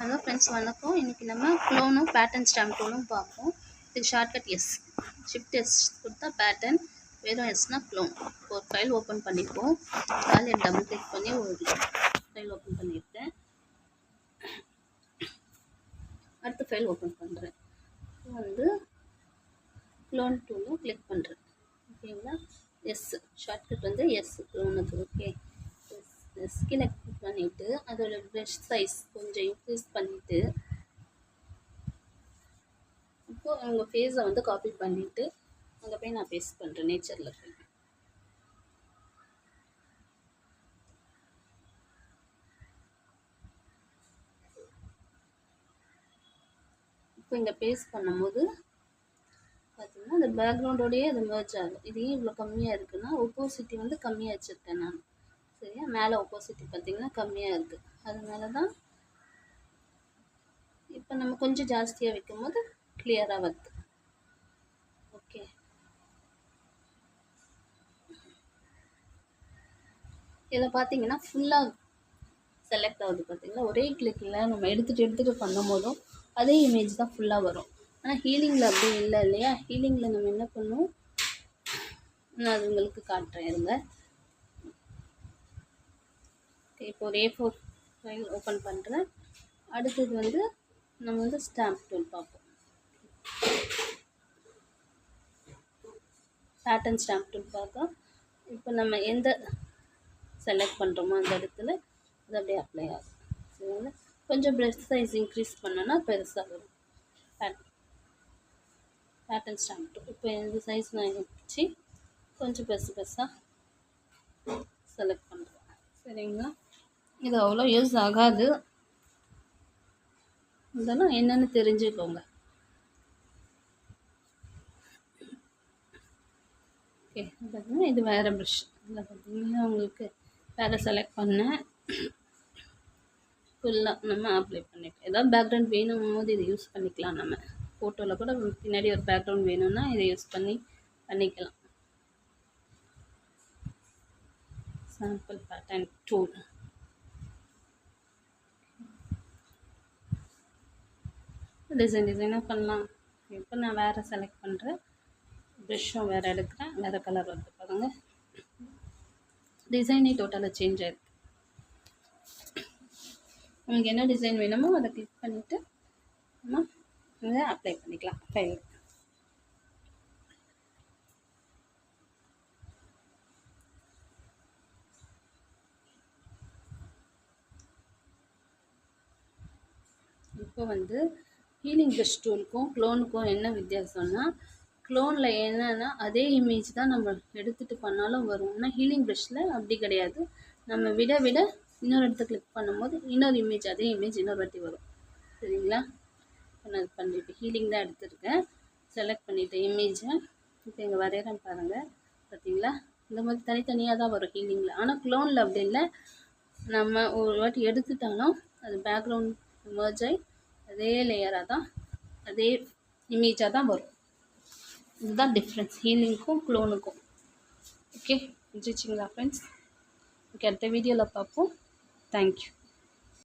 Hello friends, வணக்கம். இன்றைக்கி நம்ம க்ளோனும் பேட்டர்ன் ஸ்டாம்ப் டூலும் பார்ப்போம். இதுக்கு ஷார்ட்கட் எஸ், ஷிஃப்ட் எஸ் கொடுத்தா பேட்டர்ன், வெறும் எஸ்னால் க்ளோன். ஒரு ஃபைல் ஓப்பன் பண்ணிப்போம். அதில் டபுள் கிளிக் பண்ணி ஒரு ஃபைல் ஓப்பன் பண்ணியிருக்கேன். அடுத்த ஃபைல் ஓப்பன் பண்ணுறேன். வந்து க்ளோன் டூலும் கிளிக் பண்ணுறேன். ஓகேங்களா? எஸ் ஷார்ட்கட் வந்து எஸ் க்ளோனுக்கு. ஓகே, எஸ் கீழே கிளிக் பண்ணிவிட்டு அதோட ப்ரஷ் சைஸ் கொஞ்சம் இன்க்ரீஸ் பண்ணிவிட்டு இப்போது அவங்க ஃபேஸை வந்து காப்பி பண்ணிவிட்டு அங்கே போய் நான் பேஸ்ட் பண்ணுறேன். நேச்சரில் போய் இப்போ இங்கே பேஸ்ட் பண்ணும்போது பார்த்தீங்கன்னா அந்த பேக்ரவுண்டோடையே அது மெர்ஜ் ஆகும். இதையும் இவ்வளோ கம்மியாக இருக்குன்னா ஒப்போசிட்டி வந்து கம்மியாக வச்சுருக்கேன் நான். சரியா? மேலே ஒப்போசிட்டி பார்த்தீங்கன்னா கம்மியாக இருக்குது. அதனால தான் இப்போ நம்ம கொஞ்சம் ஜாஸ்தியாக வைக்கும் போது கிளியராக வருது. ஓகே, இதில் பார்த்தீங்கன்னா ஃபுல்லாக செலக்ட் ஆகுது. பார்த்தீங்கன்னா ஒரே கிளிக்கில் நம்ம எடுத்துகிட்டு பண்ணும் போதும் அதே இமேஜ் தான் ஃபுல்லாக வரும். ஆனால் ஹீலிங்கில் அப்படி இல்லை இல்லையா? ஹீலிங்கில் நம்ம என்ன பண்ணுவோம், நான் அது உங்களுக்கு காட்டுறேன். இருங்க. இப்போ ஒரு A4 ஃபைல் ஓப்பன் பண்ணுறேன். அடுத்தது வந்து நம்ம வந்து ஸ்டாம்ப் டூல் பார்ப்போம். பேட்டர்ன் ஸ்டாம்ப் டூல் பார்த்தா இப்போ நம்ம எந்த செலக்ட் பண்ணுறோமோ அந்த இடத்துல அது அப்படியே அப்ளை ஆகும். சரிங்களா? கொஞ்சம் ப்ரஷ் சைஸ் இன்க்ரீஸ் பண்ணோன்னா பெருசாக வரும். பேட்டர்ன் ஸ்டாம்ப் டூல் இப்போ எந்த சைஸ் நான் வச்சு கொஞ்சம் பெருசாக செலக்ட் பண்ணுறேன். சரிங்களா? இது அவ்வளோ யூஸ் ஆகாது, இதெல்லாம் என்னென்னு தெரிஞ்சுக்கோங்க. ஓகே, பார்த்தீங்கன்னா இது வேறு ப்ரஷ். இதில் பார்த்தீங்கன்னா உங்களுக்கு வேறு செலக்ட் பண்ணேன். ஃபுல்லாக நம்ம அப்ளை பண்ணிக்கலாம். ஏதாவது பேக்ரவுண்ட் வேணும் போது இதை யூஸ் பண்ணிக்கலாம். நம்ம ஃபோட்டோவில் கூட பின்னாடி ஒரு பேக்ரவுண்ட் வேணும்னா இதை யூஸ் பண்ணிக்கலாம். Sample pattern tool. டிசைனாக பண்ணலாம். இப்போ நான் வேறு செலக்ட் பண்ணுறேன். ப்ரஷ்ஷும் வேறு எடுக்கிறேன். வேறு கலர் வந்து பாருங்க, டிசைனே டோட்டலாக சேஞ்ச் ஆகிருக்கு. உங்களுக்கு என்ன டிசைன் வேணுமோ அதை கிளிக் பண்ணிவிட்டு நம்ம இதை அப்ளை பண்ணிக்கலாம் ஃபைல். இப்போ வந்து ஹீலிங் ப்ரஷ் டூலுக்கும் க்ளோனுக்கும் என்ன வித்தியாசம்னா, க்ளோனில் என்னென்னா அதே இமேஜ் தான் நம்ம எடுத்துகிட்டு பண்ணாலும் வரும். ஆனால் ஹீலிங் ப்ரஷ்ஷில் அப்படி கிடையாது. நம்ம விட இன்னொரு இடத்த கிளிக் பண்ணும்போது இன்னொரு இமேஜ், அதே இமேஜ் இன்னொரு வாட்டி வரும். சரிங்களா? இப்போ நான் பண்ணிவிட்டு ஹீலிங் தான் எடுத்துருக்கேன். செலக்ட் பண்ணிவிட்டேன் இமேஜை. இப்போ இங்கே வரைகிறேன் பாருங்கள். பார்த்தீங்களா? இந்த மாதிரி தனித்தனியாக தான் வரும் ஹீலிங்கில். ஆனால் க்ளோனில் அப்படி இல்லை. நம்ம ஒரு வாட்டி எடுத்துட்டாலும் அது பேக்ரவுண்ட் மெர்ஜ் ஆகி அதே லேயராக தான், அதே இமேஜாக தான் வரும். இதுதான் டிஃப்ரென்ஸ் ஹீலிங்க்கும் க்ளோனுக்கும். ஓகே, புரிஞ்சிச்சிங்களா ஃப்ரெண்ட்ஸ்? ஓகே, அடுத்த வீடியோவில் பார்ப்போம். தேங்க்யூ.